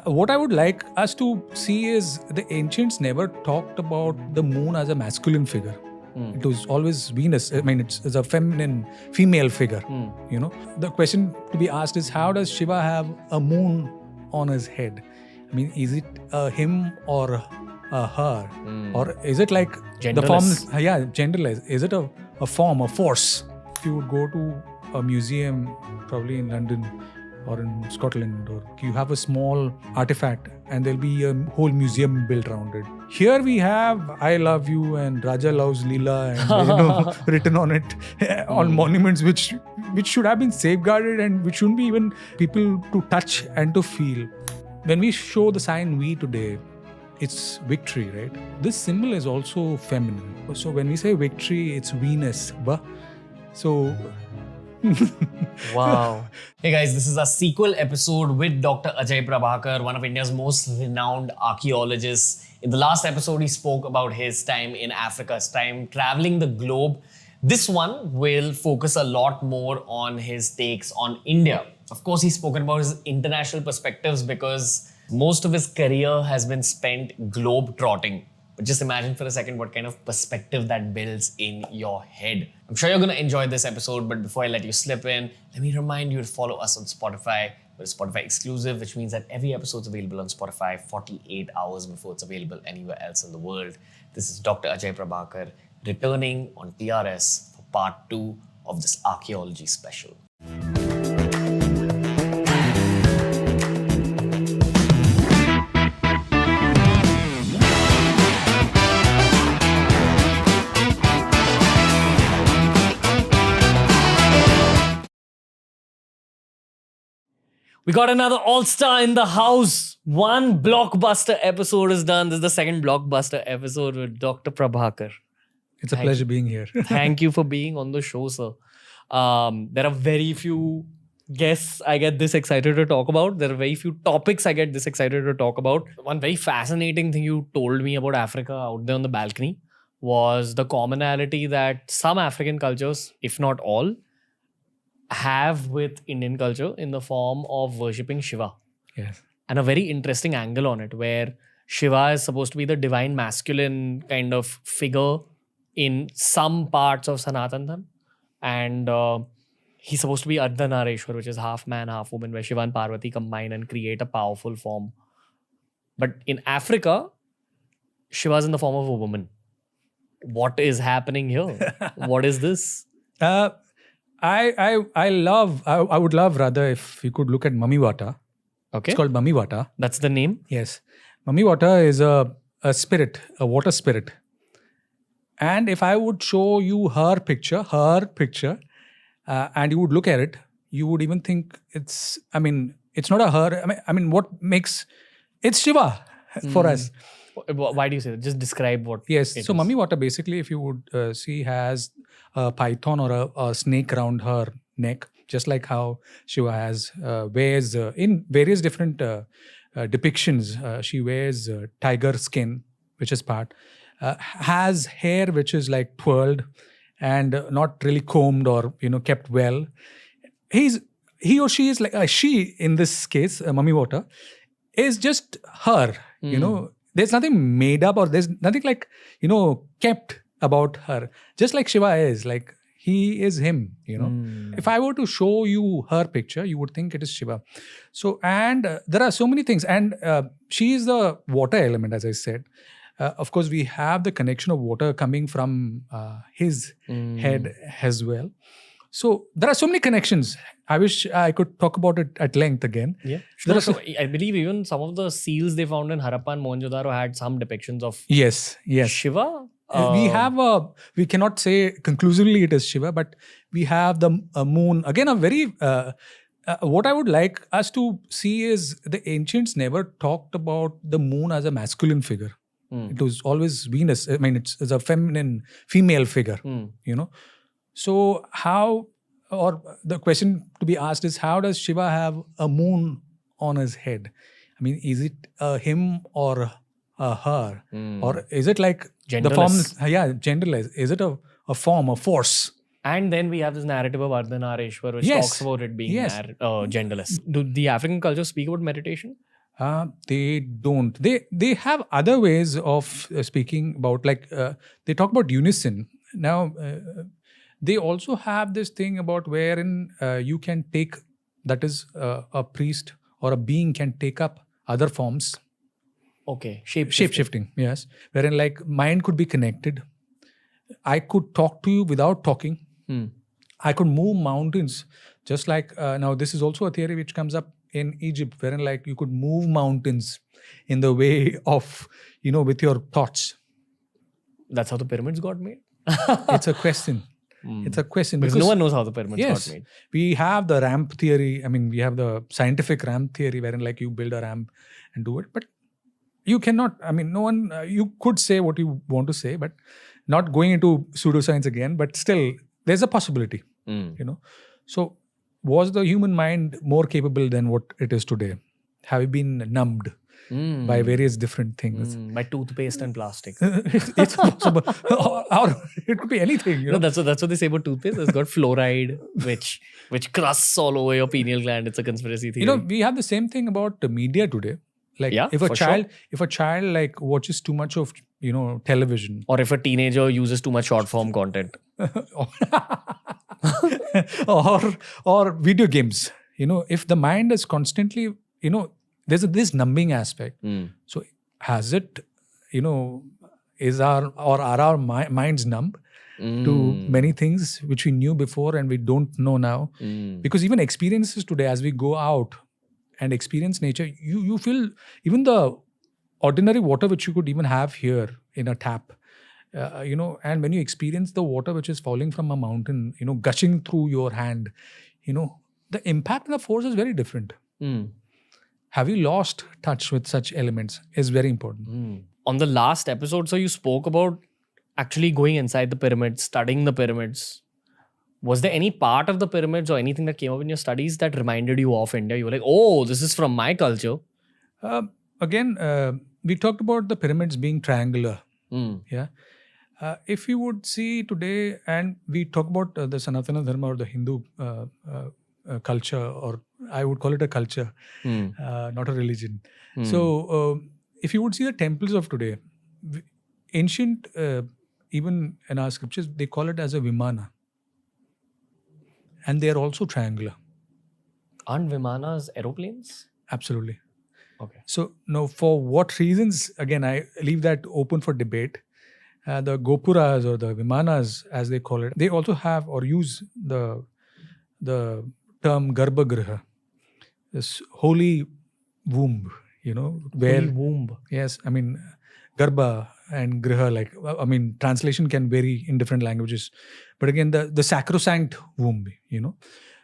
What I would like us to see is the ancients never talked about the moon as a masculine figure. It was always Venus. I mean, it's a female figure. You know, the question to be asked is, how does Shiva have a moon on his head? I mean, is it a him or a her, or is it like the form? Genderless. Is it a form, a force? If you would go to a museum, probably in London or in Scotland, or you have a small artifact and there'll be a whole museum built around it. Here we have I love you and Raja loves Leela and written on it on monuments which should have been safeguarded and which shouldn't be even people to touch and to feel. When we show the sign V today, it's victory, right? This symbol is also feminine. So when we say victory, it's Venus. So wow. Hey guys, this is a sequel episode with Dr. Ajay Prabhakar, one of India's most renowned archaeologists. In the last episode, he spoke about his time in Africa, his time traveling the globe. This one will focus a lot more on his takes on India. Of course, he's spoken about his international perspectives because most of his career has been spent globe-trotting. But just imagine for a second what kind of perspective that builds in your head. I'm sure you're going to enjoy this episode, but before I let you slip in, let me remind you to follow us on Spotify. We're a Spotify exclusive, which means that every episode is available on Spotify 48 hours before it's available anywhere else in the world. This is Dr. Ajay Prabhakar returning on TRS for part 2 of this archaeology special. We got another all-star in the house. One blockbuster episode is done. This is the second blockbuster episode with Dr. Prabhakar. It's a pleasure being here. Thank you for being on the show, sir. There are very few guests I get this excited to talk about. There are very few topics I get this excited to talk about. One very fascinating thing you told me about Africa out there on the balcony was the commonality that some African cultures, if not all, have with Indian culture in the form of worshipping Shiva. Yes. And a very interesting angle on it where Shiva is supposed to be the divine masculine kind of figure in some parts of Sanatan. And he's supposed to be Ardhanareshwar, which is half man, half woman, where Shiva and Parvati combine and create a powerful form. But in Africa, Shiva is in the form of a woman. What is happening here? What is this? I would love rather if you could look at Mamiwata. Okay. It's called Mamiwata. That's the name? Yes. Mamiwata is a spirit, a water spirit. And if I would show you her picture, and you would look at it, you would even think it's not a her. I mean, what makes, it's Shiva for us. Why do you say that? Just describe what Yes. it So is. Mamiwata basically, if you would see, has a python or a snake around her neck, just like how Shiva has, wears in various different depictions. She wears tiger skin, which is part, has hair which is like twirled and not really combed or kept well. He or she is like she in this case, Mamiwata, is just her. There's nothing made up or there's nothing like kept about her. Just like Shiva is, like he is him. If I were to show you her picture, you would think it is Shiva. So and there are so many things, and she is the water element, as I said. Of course, we have the connection of water coming from his head as well. So there are so many connections. I wish I could talk about it at length again. Yeah. So I believe even some of the seals they found in Harappa and Mohenjo-daro had some depictions of Yes. Shiva. We cannot say conclusively it is Shiva, but we have the moon. Again, a very, what I would like us to see is the ancients never talked about the moon as a masculine figure. It was always Venus. I mean, it's a female figure, So how, or the question to be asked is, how does Shiva have a moon on his head? I mean, is it a him or a her? Or is it like the form? Genderless. Is it a form, a force? And then we have this narrative of Ardhanareshwar, which Yes. talks about it being Yes. genderless. Do the African cultures speak about meditation? They don't. They have other ways of speaking about, like they talk about unison. Now, they also have this thing about wherein you can take, that is, a priest or a being can take up other forms. Okay. Shape shifting, yes. Wherein like mind could be connected. I could talk to you without talking. I could move mountains. Just like now, this is also a theory which comes up in Egypt, wherein like you could move mountains in the way of, with your thoughts. That's how the pyramids got made? It's a question. It's a question. Because no one knows how the pyramids yes, got made. We have the ramp theory. I mean, we have the scientific ramp theory wherein like you build a ramp and do it. But you cannot, I mean, no one, you could say what you want to say, but not going into pseudoscience again, but still there's a possibility, So was the human mind more capable than what it is today? Have we been numbed by various different things? By toothpaste and plastic. It's possible. or it could be anything. No, that's what they say about toothpaste. It's got fluoride, which crusts all over your pineal gland. It's a conspiracy theory. We have the same thing about the media today. Like if a child like watches too much of television, or if a teenager uses too much short form content, or video games, if the mind is constantly, there's this numbing aspect. So has it, are our minds numb to many things which we knew before and we don't know now? Because even experiences today, as we go out and experience nature, you feel even the ordinary water which you could even have here in a tap, and when you experience the water which is falling from a mountain, gushing through your hand, the impact and the force is very different. Have you lost touch with such elements is very important. On the last episode, so you spoke about actually going inside the pyramids, studying the pyramids. Was there any part of the pyramids or anything that came up in your studies that reminded you of India? You were like, oh, this is from my culture. Again, we talked about the pyramids being triangular. Yeah. If you would see today, and we talk about the Sanatana Dharma or the Hindu culture, or I would call it a culture, not a religion. So if you would see the temples of today, ancient, even in our scriptures, they call it as a Vimana. And they are also triangular. Aren't Vimanas aeroplanes? Absolutely. Okay. So now, for what reasons? Again, I leave that open for debate. The Gopuras or the Vimanas, as they call it, they also have or use the term Garbhagriha, this holy womb. Where holy womb. Yes, I mean Garbha and Griha. Translation can vary in different languages, but again, the sacrosanct womb.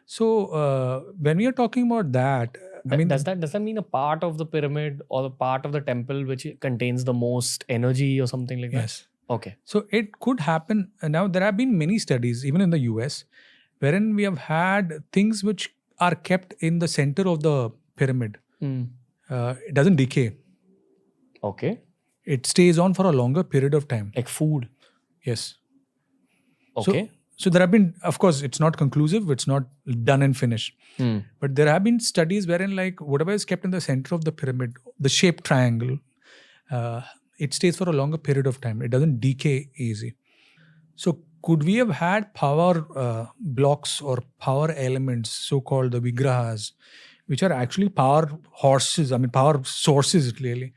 So when we are talking about that, does that mean a part of the pyramid or the part of the temple which contains the most energy or something like that? Yes. Okay. So it could happen. Now there have been many studies, even in the US, wherein we have had things which are kept in the center of the pyramid. It doesn't decay. Okay. It stays on for a longer period of time. Like food. Yes. Okay. So there have been, of course, it's not conclusive, it's not done and finished. But there have been studies wherein like whatever is kept in the center of the pyramid, the shaped triangle, it stays for a longer period of time. It doesn't decay easy. So could we have had power blocks or power elements, so-called the Vigrahas, which are actually power horses, power sources really,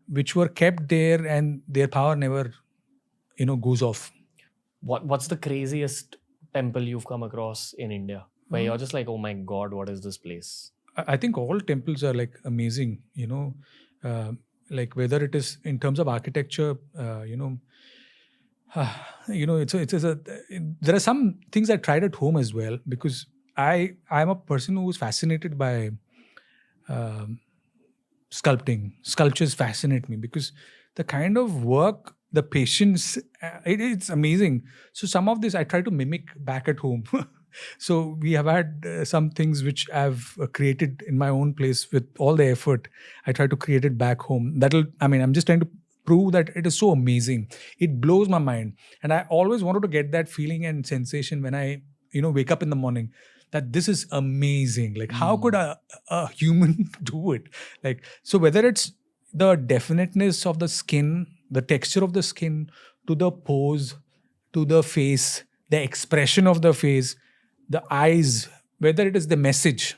which were kept there and their power never, goes off? What's the craziest temple you've come across in India where you're just like, oh my God, what is this place? I think all temples are like amazing, like whether it is in terms of architecture, there are some things I tried at home as well, because I'm a person who is fascinated by sculpting. Sculptures fascinate me because the kind of work, the patience, it's amazing. So some of this I try to mimic back at home. So we have had some things which I've created in my own place with all the effort. I try to create it back home. I'm just trying to prove that it is so amazing. It blows my mind. And I always wanted to get that feeling and sensation when I, wake up in the morning. that this is amazing. Like, how could a human do it? Like, so whether it's the definiteness of the skin, the texture of the skin, to the pose, to the face, the expression of the face, the eyes, whether it is the message.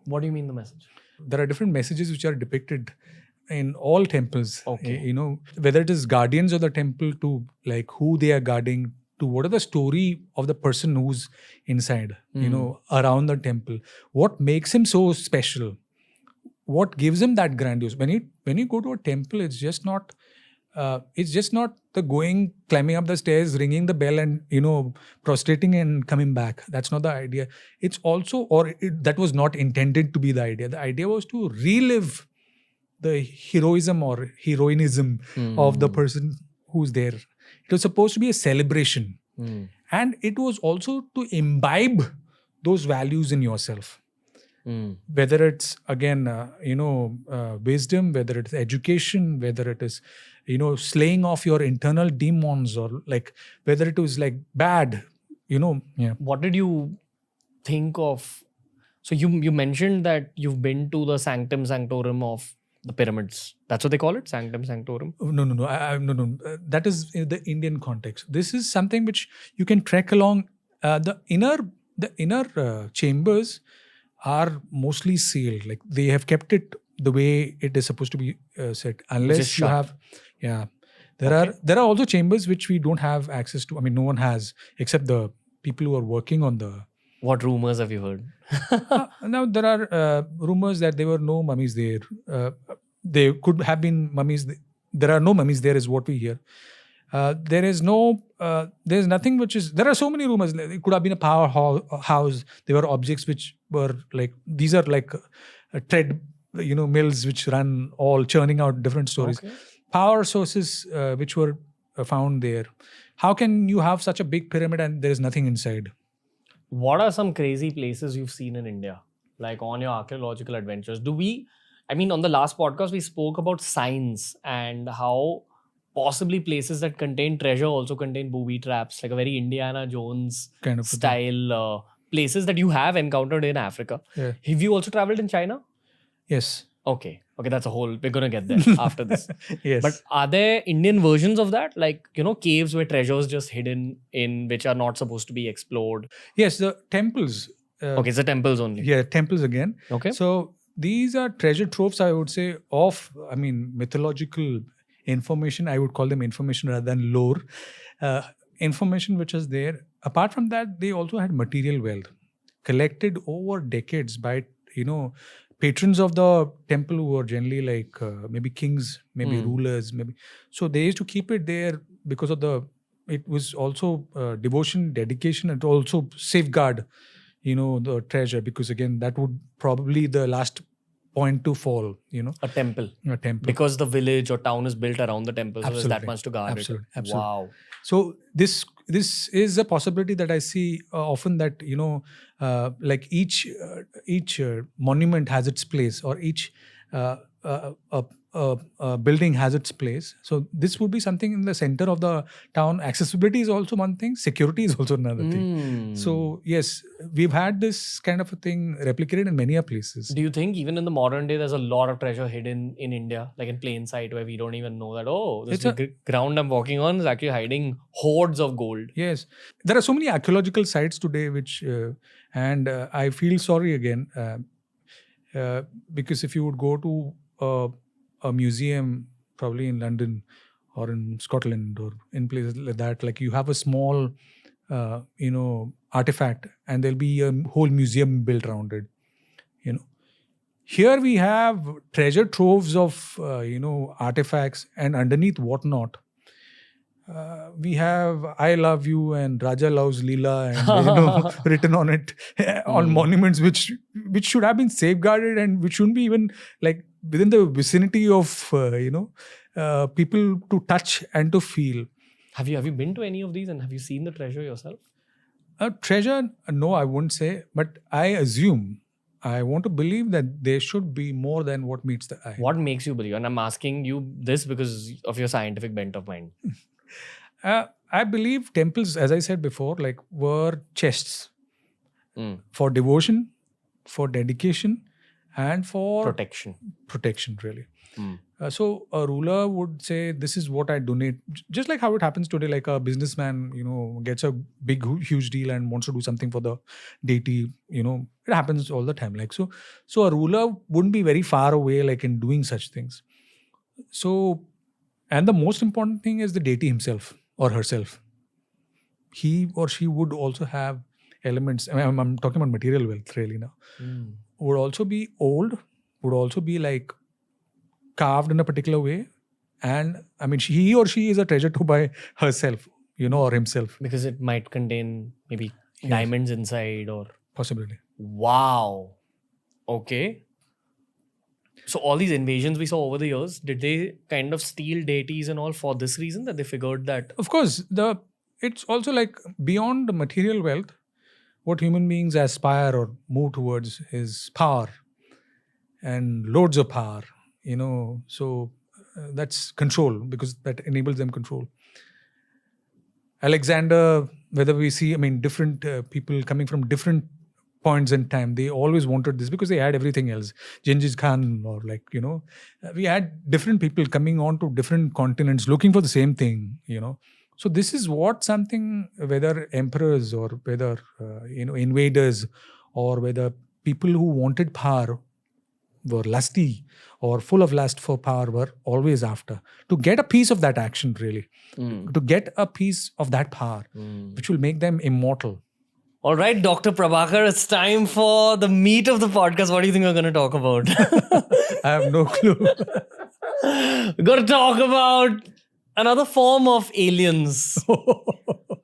What do you mean the message? There are different messages which are depicted in all temples. Okay. You know, whether it is guardians of the temple, to like who they are guarding, to what are the story of the person who's inside, you know, around the temple. What makes him so special? What gives him that grandiose? When you go to a temple, it's just not the climbing up the stairs, ringing the bell, and prostrating and coming back. That's not the idea. It's also, that was not intended to be the idea. The idea was to relive the heroism or heroinism of the person who's there. It was supposed to be a celebration, and it was also to imbibe those values in yourself. Whether it's again, wisdom, whether it's education, whether it is, slaying off your internal demons, or like whether it was like bad, Yeah. What did you think of? So you mentioned that you've been to the sanctum sanctorum of the pyramids. That's what they call it, sanctum sanctorum. No. No. That is in the Indian context. This is something which you can trek along. The inner chambers are mostly sealed. Like, they have kept it the way it is supposed to be set. Unless you have, there are also chambers which we don't have access to. I mean, no one has except the people who are working on the. What rumors have you heard? Now there are rumors that there were no mummies there. There could have been mummies. There are no mummies there, is what we hear. There is nothing which is. There are so many rumors. It could have been a powerhouse. There were objects which were like, these are like tread, mills which run, all churning out different stories. Okay. Power sources which were found there. How can you have such a big pyramid and there is nothing inside? What are some crazy places you've seen in India, like on your archaeological adventures? On the last podcast, we spoke about signs and how possibly places that contain treasure also contain booby traps, like a very Indiana Jones Kind of a style places that you have encountered in Africa. Yeah. Have you also traveled in China? Yes. Okay, that's a whole, we're going to get there after this. Yes. But are there Indian versions of that? Like, caves where treasures just hidden in, which are not supposed to be explored? Yes, the temples. Okay, it's the temples only. Yeah, temples again. Okay. So these are treasure troves, I would say, of, mythological information. I would call them information rather than lore. Information which is there. Apart from that, they also had material wealth collected over decades by, patrons of the temple, who were generally like maybe kings, maybe rulers, maybe. So they used to keep it there because of it was also devotion, dedication, and also safeguard, the treasure, because again, that would probably the last point to fall, A temple. A temple. Because the village or town is built around the temple, so there's that much to guard Absolutely. it. Wow. So this is a possibility that I see often, that like each monument has its place, or each building has its place. So this would be something in the center of the town. Accessibility is also one thing. Security is also another thing. So yes, we've had this kind of a thing replicated in many places. Do you think even in the modern day, there's a lot of treasure hidden in India, like in plain sight, where we don't even know that, this ground I'm walking on is actually hiding hordes of gold? Yes. There are so many archaeological sites today which, and I feel sorry again, because if you would go to a museum, probably in London or in Scotland or in places like that, like you have a small, artifact, and there'll be a whole museum built around it. Here we have treasure troves of, artifacts, and underneath whatnot, we have "I love you" and "Raja loves Leela" and written on it, on monuments which should have been safeguarded, and which shouldn't be even like within the vicinity of people to touch and to feel. Have you been to any of these, and have you seen the treasure yourself? Treasure, no, I wouldn't say, but I want to believe that there should be more than what meets the eye. What makes you believe? And I'm asking you this because of your scientific bent of mind. I believe temples, as I said before, like were chests. for devotion, for dedication, and for protection, really. So a ruler would say, this is what I donate. Just like how it happens today, like a businessman, gets a big, huge deal and wants to do something for the deity, it happens all the time. Like, so a ruler wouldn't be very far away, like in doing such things. So, and the most important thing is the deity himself or herself. He or she would also have elements. I mean, I'm talking about material wealth really now. Would also be old, would also be like carved in a particular way, and I mean he or she is a treasure to by herself, or himself, because it might contain maybe diamonds inside or possibility. Wow. Okay. So all these invasions we saw over the years, did they kind of steal deities and all for this reason, that they figured that? Of course, it's also like beyond the material wealth, what human beings aspire or move towards is power and loads of power. So that's control, because that enables them control. Alexander, whether we see, different people coming from different points in time, they always wanted this because they had everything else. Genghis Khan, or we had different people coming on to different continents looking for the same thing, So this is what something, whether emperors or whether, invaders, or whether people who wanted power, were lusty or full of lust for power, were always after, to get a piece of that action, really, to get a piece of that power, which will make them immortal. All right, Dr. Prabhakar, it's time for the meat of the podcast. What do you think we're going to talk about? I have no clue. We're going to talk about another form of aliens.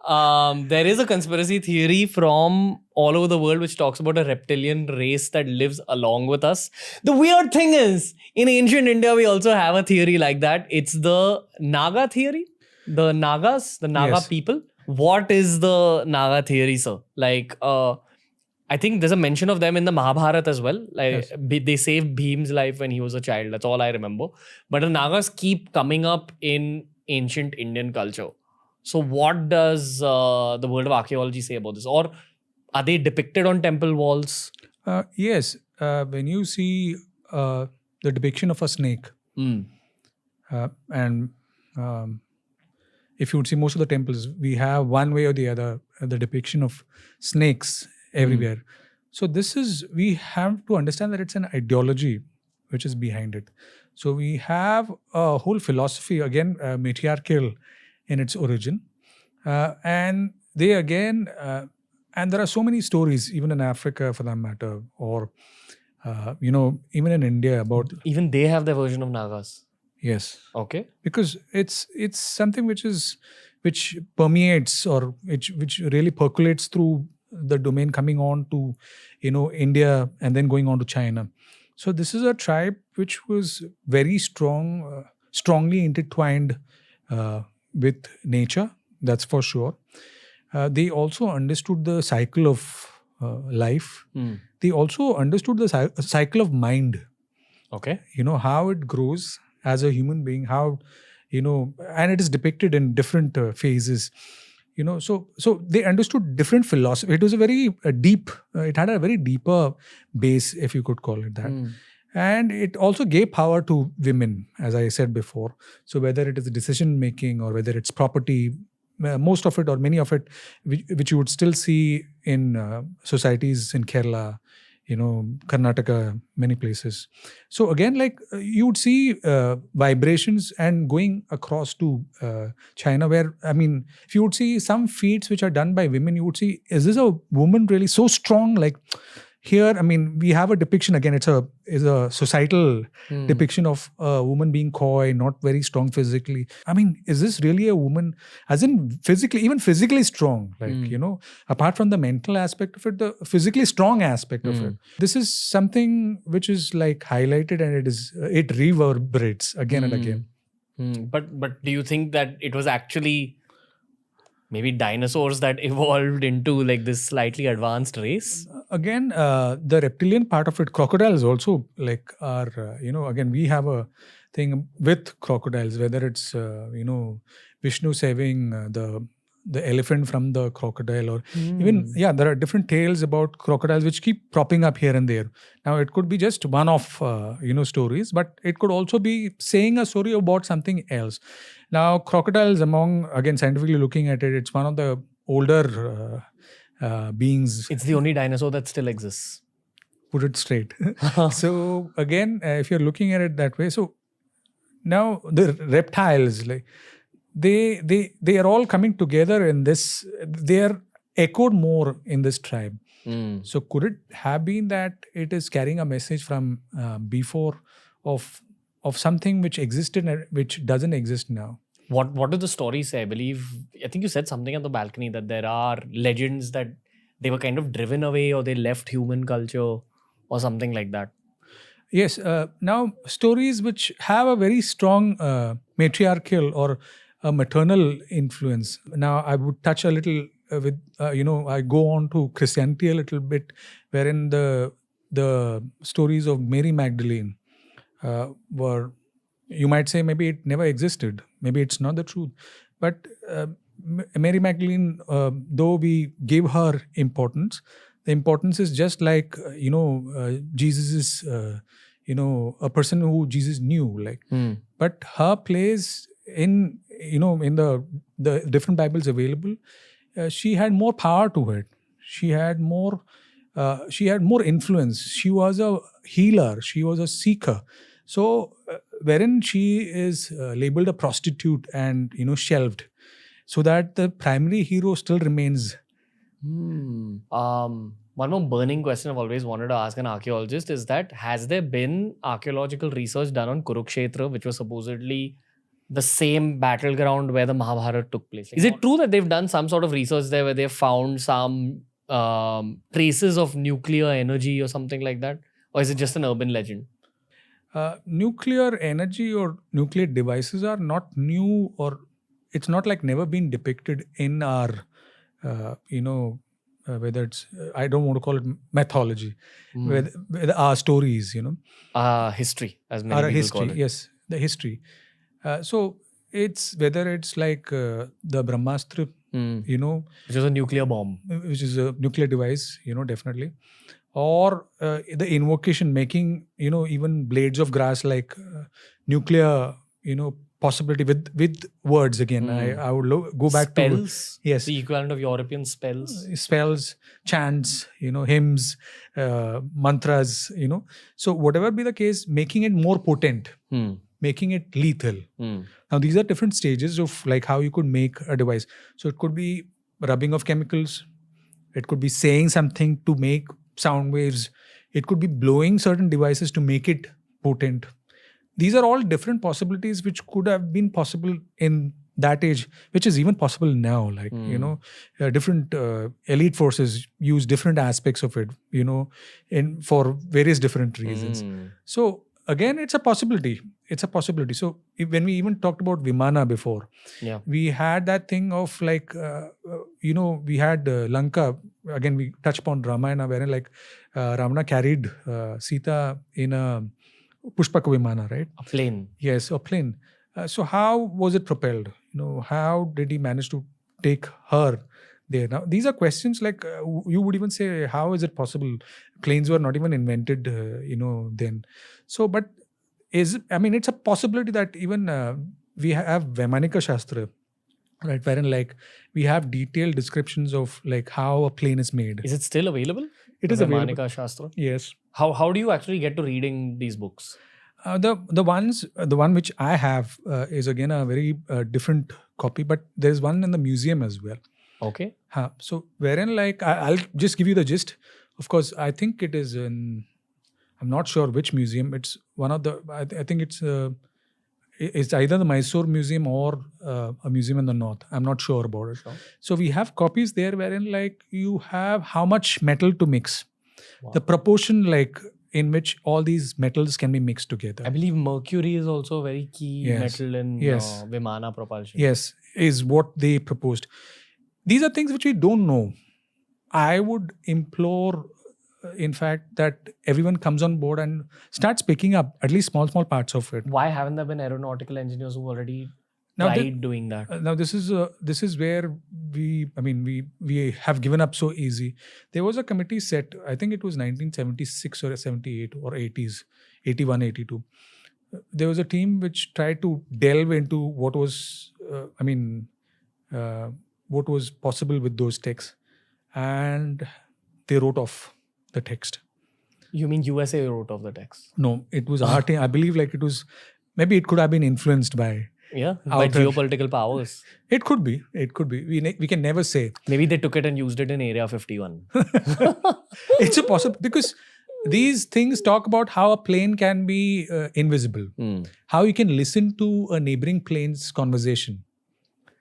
There is a conspiracy theory from all over the world which talks about a reptilian race that lives along with us. The weird thing is, in ancient India, we also have a theory like that. It's the Naga theory. The Nagas, the Naga people. What is the Naga theory, sir? Like, I think there's a mention of them in the Mahabharata as well. Like, they saved Bhim's life when he was a child. That's all I remember. But the Nagas keep coming up in ancient Indian culture. So what does the world of archaeology say about this? Or are they depicted on temple walls? Yes. When you see the depiction of a snake, and if you would see most of the temples, we have one way or the other the depiction of snakes everywhere. So we have to understand that it's an ideology which is behind it. So we have a whole philosophy, again, matriarchal in its origin. And they again, and there are so many stories, even in Africa for that matter, or, even in India about... Even they have their version of Nagas. Yes. Okay. Because it's something which permeates, or which really percolates through the domain, coming on to, India and then going on to China. So this is a tribe which was very strongly intertwined with nature, that's for sure. They also understood the cycle of life. They also understood the cycle of mind. Okay. How it grows as a human being, how, and it is depicted in different phases. So they understood different philosophy. It was a very deep, it had a very deeper base, if you could call it that. And it also gave power to women, as I said before. So whether it is decision making or whether it's property, most of it or many of it, which you would still see in societies in Kerala, Karnataka, many places. So again, like you would see vibrations, and going across to China, where, if you would see some feats which are done by women, you would see, is this a woman really so strong? Like here, we have a depiction, again, it's a societal depiction of a woman being coy, not very strong physically. Is this really a woman, as in even physically strong? Like, apart from the mental aspect of it, the physically strong aspect of it. This is something which is like highlighted, and it reverberates again and again. But do you think that it was actually maybe dinosaurs that evolved into like this slightly advanced race? Again, the reptilian part of it, crocodiles also are, again, we have a thing with crocodiles, whether it's, Vishnu saving the elephant from the crocodile, or even there are different tales about crocodiles which keep propping up here and there. Now it could be just one of stories, but it could also be saying a story about something else. Now crocodiles, among, again, scientifically looking at it, it's one of the older beings. It's the only dinosaur that still exists. Put it straight. So again, if you're looking at it that way, so now the reptiles, like they are all coming together in this. They are echoed more in this tribe. So could it have been that it is carrying a message from before of something which existed and which doesn't exist now? What do the stories say? I think you said something on the balcony that there are legends that they were kind of driven away, or they left human culture, or something like that. Yes. Now, stories which have a very strong matriarchal or a maternal influence. Now, I would touch a little with, I go on to Christianity a little bit, wherein the stories of Mary Magdalene were, you might say, maybe it never existed. Maybe it's not the truth. But Mary Magdalene, though we give her importance, the importance is just like, Jesus is, a person who Jesus knew. Like, but her place in the different Bibles available, she had more power to it. She had more influence. She was a healer. She was a seeker. So, wherein she is labeled a prostitute and shelved, so that the primary hero still remains. One more burning question I've always wanted to ask an archaeologist is that, has there been archaeological research done on Kurukshetra, which was supposedly the same battleground where the Mahabharata took place? Is it true that they've done some sort of research there where they've found some traces of nuclear energy or something like that? Or is it just an urban legend? Nuclear energy or nuclear devices are not new, or it's not like never been depicted in our, whether it's, I don't want to call it mythology, with our stories, History, as many people history, call it. Yes, the history. So it's whether it's like the Brahmastra, which is a nuclear bomb, which is a nuclear device, definitely, or the invocation, making even blades of grass like nuclear, possibility with words again. I would go back spells, to yes, the equivalent of European spells, chants, hymns, mantras, So whatever be the case, making it more potent, making it lethal. Now these are different stages of like how you could make a device. So it could be rubbing of chemicals. It could be saying something to make sound waves. It could be blowing certain devices to make it potent. These are all different possibilities which could have been possible in that age, which is even possible now. Like, different elite forces use different aspects of it, for various different reasons. So again, it's a possibility. So when we even talked about Vimana before, we had that thing of like, we had Lanka. Again, we touch upon Ramayana, wherein like Ravana carried Sita in a Pushpaka Vimana, right? A plane. Yes, a plane. So how was it propelled? How did he manage to take her there? Now, these are questions like you would even say, how is it possible? Planes were not even invented, then. So, but it's a possibility that even we have Vaimanika Shastra, right? Wherein like we have detailed descriptions of like how a plane is made. Is it still available? It is available. Vaimanika Shastra? Yes. How do you actually get to reading these books? The one which I have is again a very different copy, but there is one in the museum as well. Okay. So wherein like I'll just give you the gist. Of course, I think it is in. I'm not sure which museum. It's one of the. I think it's either the Mysore Museum or a museum in the north. I'm not sure about it. Sure. So we have copies there wherein like you have how much metal to mix, the proportion like in which all these metals can be mixed together. I believe mercury is also a very key metal in Vimana propulsion. Yes, is what they proposed. These are things which we don't know. I would implore, in fact, that everyone comes on board and starts picking up at least small parts of it. Why haven't there been aeronautical engineers who already pride doing that? Now this is where we have given up so easy. There was a committee set, I think it was 1976 or 78 or 80s, 81, 82. There was a team which tried to delve into what was what was possible with those texts, and they wrote off the text. You mean USA wrote off the text? No, it was our team. I believe like it was, maybe it could have been influenced by. Yeah, by geopolitical powers. It could be. We can never say. Maybe they took it and used it in Area 51. It's a possible, because these things talk about how a plane can be invisible, how you can listen to a neighboring plane's conversation.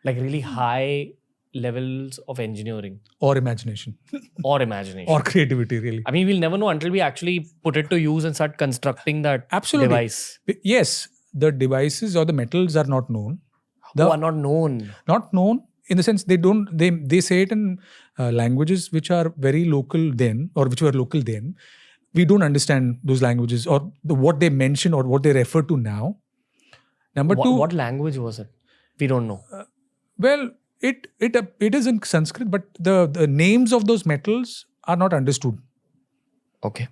Like really high levels of engineering. Or imagination. Or imagination. Or creativity, really. I mean, we'll never know until we actually put it to use and start constructing that Absolutely. device. Yes, the devices or the metals are not known. Are not known. Not known in the sense they say it in languages which are very local then, or which were local then. We don't understand those languages or what they mention or what they refer to now. Number two. What language was it? We don't know. Well, it is in Sanskrit, but the names of those metals are not understood. Okay.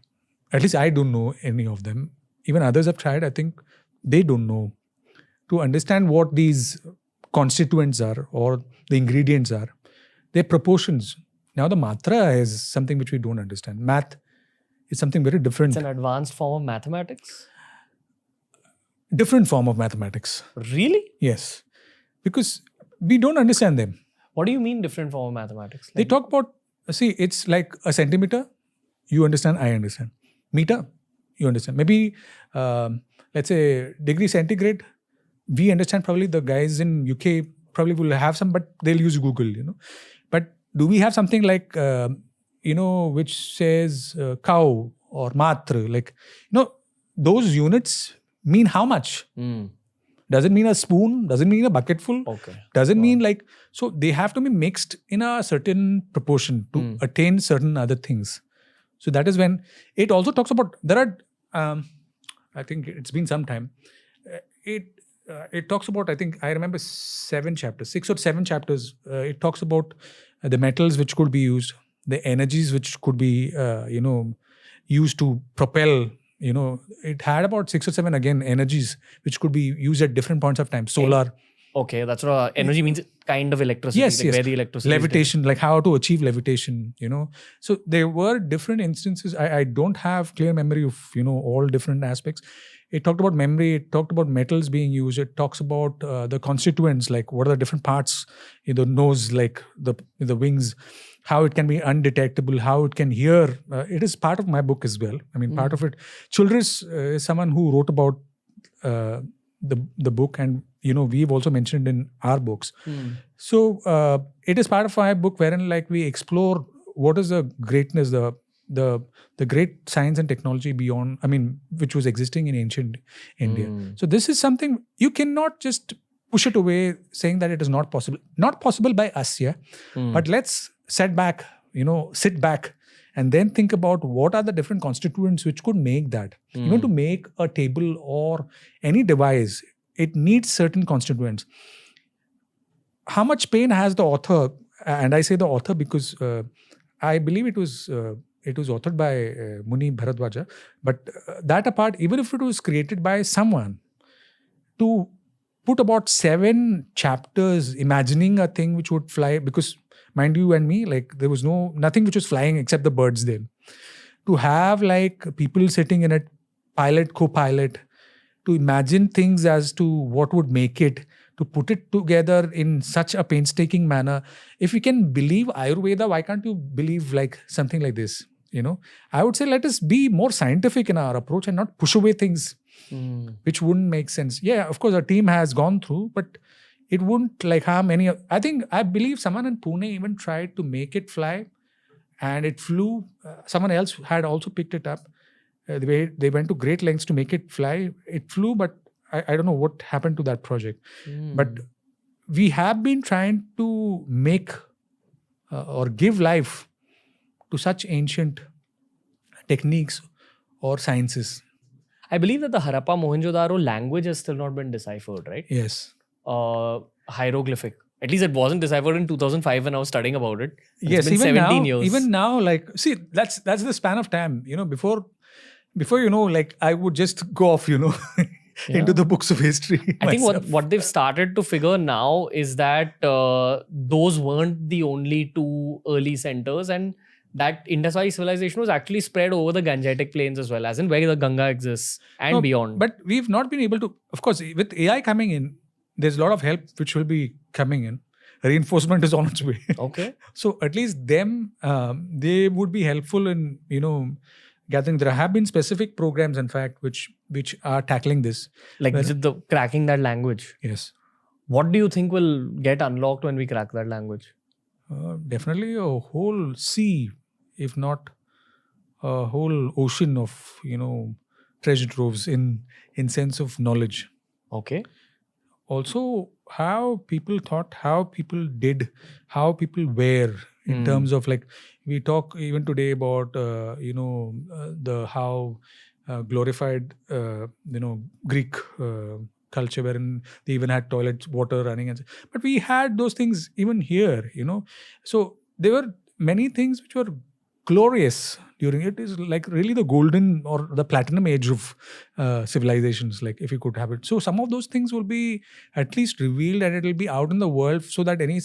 At least I don't know any of them. Even others have tried. I think they don't know. To understand what these constituents are or the ingredients are, their proportions. Now the matra is something which we don't understand. Math is something very different. It's an advanced form of mathematics? Different form of mathematics. Really? Yes. Because we don't understand them. What do you mean different form of mathematics? They talk about, see, it's like a centimeter. You understand, I understand. Meter, you understand. Maybe, let's say, degree centigrade, we understand. Probably the guys in UK probably will have some, but they'll use Google, But do we have something like, which says cow or matra? Like, those units mean how much? Doesn't mean a spoon, doesn't mean a bucketful. Okay. Doesn't mean like, so they have to be mixed in a certain proportion to attain certain other things. So that is when it also talks about, there are, I think it's been some time. It talks about, I think, I remember 6 or 7 chapters. It talks about the metals which could be used, the energies which could be, used to propel. It had about 6 or 7 again energies which could be used at different points of time. Solar. Okay, that's what energy means. Kind of electricity. Yes. Where the electricity. Levitation, like how to achieve levitation. So there were different instances. I don't have clear memory of all different aspects. It talked about memory. It talked about metals being used. It talks about the constituents, like what are the different parts in the nose, like the wings, how it can be undetectable, how it can hear. It is part of my book as well. I mean, part of it. Childress is someone who wrote about the book, and we've also mentioned in our books. So it is part of my book wherein like we explore what is the greatness, the great science and technology beyond, which was existing in ancient India. So this is something you cannot just push it away saying that it is not possible. Not possible by us, yeah. But let's sit back and then think about what are the different constituents which could make that. Even to make a table or any device, it needs certain constituents. How much pain has the author? And I say the author because I believe it was authored by Muni Bharadwaja. But that apart, even if it was created by someone, to put about 7 chapters imagining a thing which would fly, because mind you and me, like there was nothing which was flying except the birds then. To have like people sitting in a pilot, co-pilot, to imagine things as to what would make it, to put it together in such a painstaking manner. If we can believe Ayurveda, why can't you believe like something like this? I would say let us be more scientific in our approach and not push away things which wouldn't make sense. Yeah, of course, our team has gone through, but it wouldn't like harm any. I believe someone in Pune even tried to make it fly, and it flew. Someone else had also picked it up. They went to great lengths to make it fly. It flew, but I don't know what happened to that project. But we have been trying to make or give life to such ancient techniques or sciences. I believe that the Harappa Mohenjo-daro language has still not been deciphered, right? Yes. hieroglyphic. At least it wasn't deciphered in 2005 when I was studying about it. And Yes, it's been 17 years. Even now, like, see, that's the span of time. Before like, I would just go off, into the books of history. I think what they've started to figure now is that those weren't the only two early centers, and that Indus Valley civilization was actually spread over the Gangetic plains as well, as in where the Ganga exists and beyond. But we've not been able to, of course, with AI coming in, there's a lot of help which will be coming in. Reinforcement is on its way. Okay. So at least them, they would be helpful in, gathering. There have been specific programs, in fact, which are tackling this. Like the cracking that language. Yes. What do you think will get unlocked when we crack that language? Definitely a whole sea, if not a whole ocean of, treasure troves in sense of knowledge. Okay. Also, how people thought, how people did, how people were in terms of, like, we talk even today about, the how glorified, Greek culture, wherein they even had toilet water running. But we had those things even here, So there were many things which were glorious during it. Is like really the golden or the platinum age of civilizations, like, if you could have it. So some of those things will be at least revealed, and it will be out in the world, so that any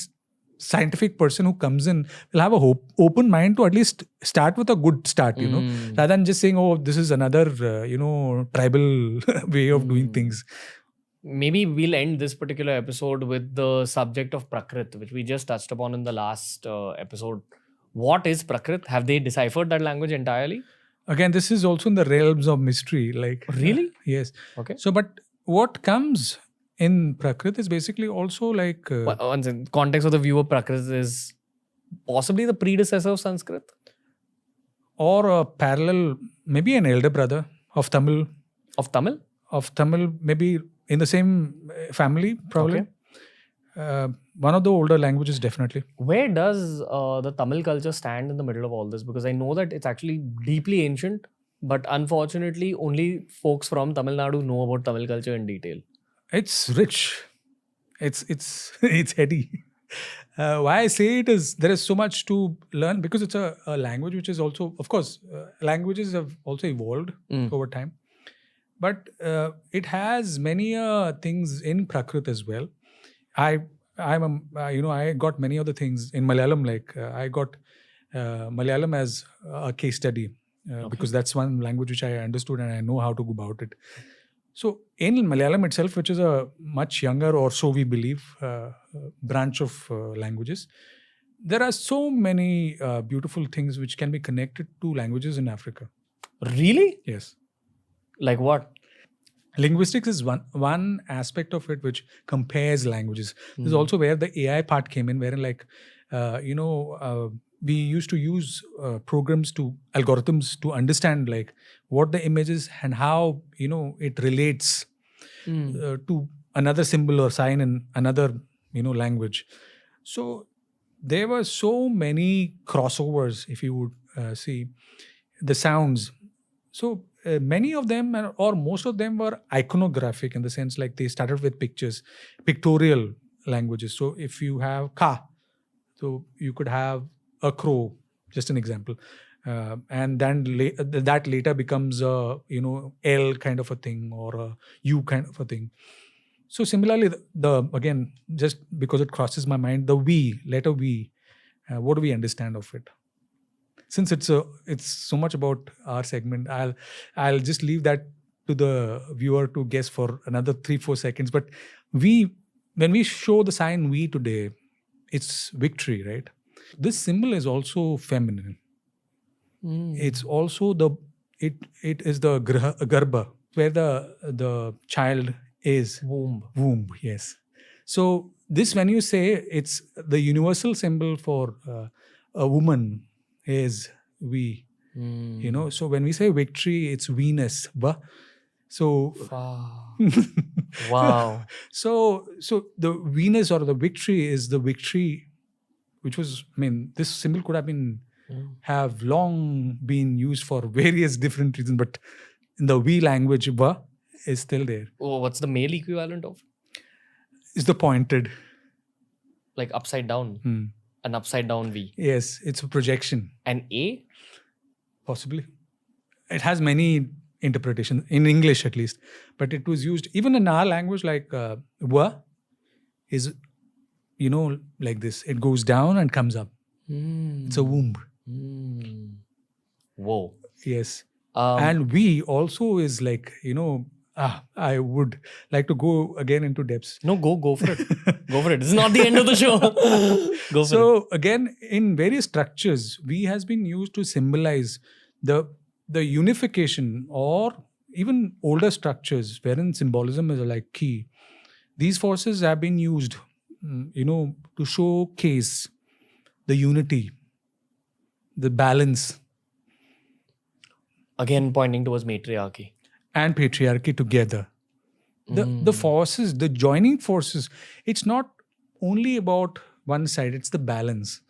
scientific person who comes in will have a open mind to at least start with a good start, rather than just saying, oh, this is another, tribal way of doing things. Maybe we'll end this particular episode with the subject of Prakrit, which we just touched upon in the last episode. What is Prakrit? Have they deciphered that language entirely? Again, this is also in the realms of mystery. Like, really? Yes. Okay. So, but what comes in Prakrit is basically also like... in context of the view of Prakrit is possibly the predecessor of Sanskrit? Or a parallel, maybe an elder brother of Tamil. Of Tamil? Of Tamil, maybe in the same family, probably. Okay. One of the older languages, definitely. Where does the Tamil culture stand in the middle of all this? Because I know that it's actually deeply ancient, but unfortunately, only folks from Tamil Nadu know about Tamil culture in detail. It's rich. It's heady. Why I say it is there is so much to learn, because it's a language which is also, of course, languages have also evolved over time. But it has many things in Prakrit as well. I got many other things in Malayalam. Like I got Malayalam as a case study because that's one language which I understood and I know how to go about it. So in Malayalam itself, which is a much younger, or so we believe, branch of languages, there are so many beautiful things which can be connected to languages in Africa. Really? Yes. Like what? Linguistics is one aspect of it which compares languages. This is also where the AI part came in, wherein we used to use algorithms to understand like what the image is and how it relates to another symbol or sign in another language. So there were so many crossovers, if you would see the sounds. So many of them, or most of them, were iconographic in the sense like they started with pictures, pictorial languages. So if you have ka, so you could have a crow, just an example, and then that later becomes a L kind of a thing or a U kind of a thing. So similarly, again, just because it crosses my mind, the V, letter V, what do we understand of it? Since it's so much about our segment, I'll just leave that to the viewer to guess for another 3-4 seconds. But when we show the sign V today, it's victory, right? This symbol is also feminine. It's also it is the garbha, where the child is. Womb, yes. So this, when you say, it's the universal symbol for a woman is V. So when we say victory, it's Venus. So wow. So the Venus or the victory is the victory, which was, this symbol could have long been used for various different reasons, but in the V language, Va is still there. Oh, what's the male equivalent of? is the pointed. Like upside down. An upside down V. Yes, it's a projection. And A? Possibly. It has many interpretations, in English at least. But it was used, even in our language, like wa is, like this. It goes down and comes up. It's a womb. Whoa. Yes. And we also is like, I would like to go again into depths. No, go for it. Go for it. This is not the end of the show. Go for it. So again, in various structures, we has been used to symbolize the unification, or even older structures wherein symbolism is like key. These forces have been used, to showcase the unity, the balance. Again, pointing towards matriarchy. And patriarchy together. The forces, the joining forces, it's not only about one side, it's the balance.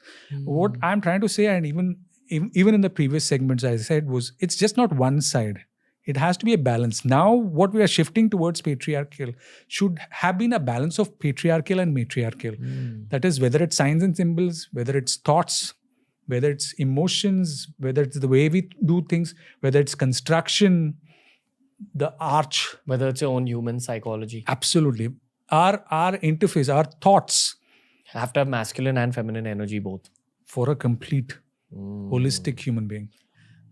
What I'm trying to say, and even in the previous segments I said, was it's just not one side. It has to be a balance. Now what we are shifting towards patriarchal should have been a balance of patriarchal and matriarchal. That is, whether it's signs and symbols, whether it's thoughts, whether it's emotions, whether it's the way we do things, whether it's construction, the arch. Whether it's your own human psychology. Absolutely. Our interface, our thoughts. Have to have masculine and feminine energy both. For a complete, holistic human being.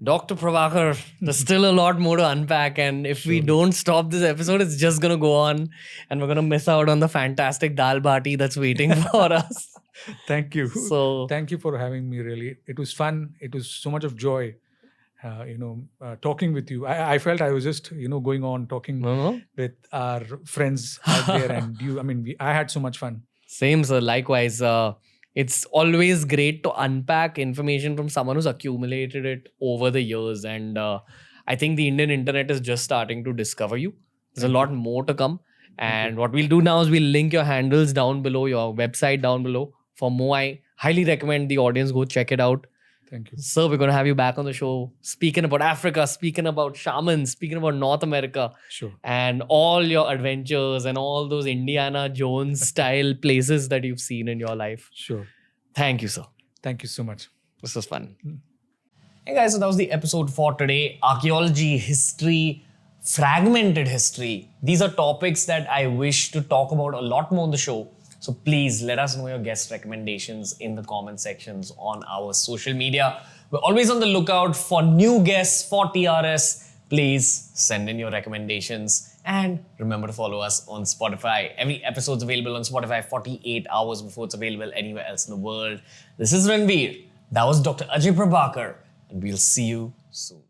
Dr. Prabhakar, there's still a lot more to unpack, and if we don't stop this episode, it's just going to go on and we're going to miss out on the fantastic dal bati that's waiting for us. Thank you. So, thank you for having me, really. It was fun. It was so much of joy, talking with you. I felt I was just, going on talking with our friends out there and you. I mean, I had so much fun. Same, sir. Likewise. It's always great to unpack information from someone who's accumulated it over the years. And I think the Indian internet is just starting to discover you. There's a lot more to come. And what we'll do now is we'll link your handles down below, your website down below. For more, I highly recommend the audience go check it out. Thank you. Sir, we're going to have you back on the show speaking about Africa, speaking about shamans, speaking about North America. Sure. And all your adventures and all those Indiana Jones style places that you've seen in your life. Sure. Thank you, sir. Thank you so much. This was fun. Hey guys, so that was the episode for today. Archaeology, history, fragmented history. These are topics that I wish to talk about a lot more on the show. So please let us know your guest recommendations in the comment sections on our social media. We're always on the lookout for new guests for TRS. Please send in your recommendations and remember to follow us on Spotify. Every episode's available on Spotify 48 hours before it's available anywhere else in the world. This is Ranveer. That was Dr. Ajay Prabhakar, and we'll see you soon.